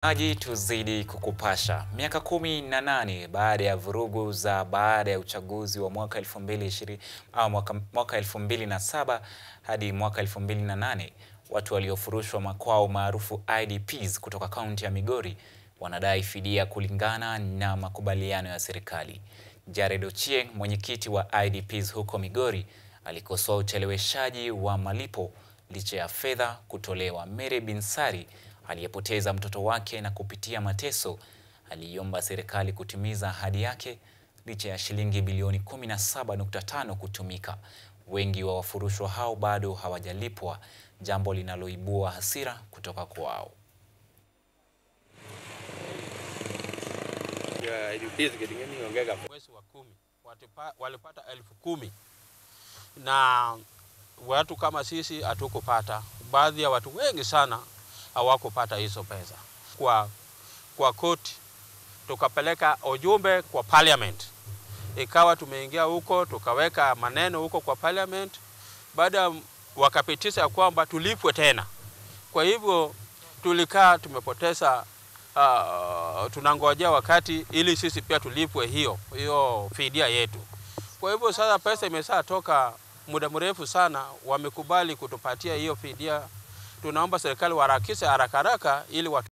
Aji tuzidi kukupasha. Miaka 18 baada ya vurugu za baada ya uchaguzi wa mwaka 2007 hadi mwaka 2008, watu waliofurushwa makwao maarufu IDPs kutoka kaunti ya Migori wanadai fidia kulingana na makubaliano ya serikali. Jared Ochieng, mwenyekiti wa IDPs huko Migori, alikosoa ucheleweshaji wa malipo licha ya fedha kutolewa. Mary Binsari, aliyepoteza mtoto wake na kupitia mateso, aliomba serikali kutimiza ahadi yake licha ya shilingi bilioni 17.5 kutumika. Wengi wa wafurushwa hao bado hawajalipwa, jambo linaloibua hasira kutoka kwao. Mwezi wa 10 walipata 10,000 na watu kama sisi hatukupata. Baadhi ya watu wengi sana hawakupata hizo pesa. Kwa koti tukapeleka ujumbe kwa parliament. Ikawa tumeingia huko tukaweka maneno huko kwa parliament, baada wakapitisha kwamba tulipwe tena. Kwa hivyo tulikaa tumepoteza, tunangojea wakati ili sisi pia tulipwe hiyo fidia yetu. Kwa hivyo sasa pesa imeshatoka muda mrefu sana, wamekubali kutupatia hiyo fidia. Tunaomba serikali waharakishe haraka ili watu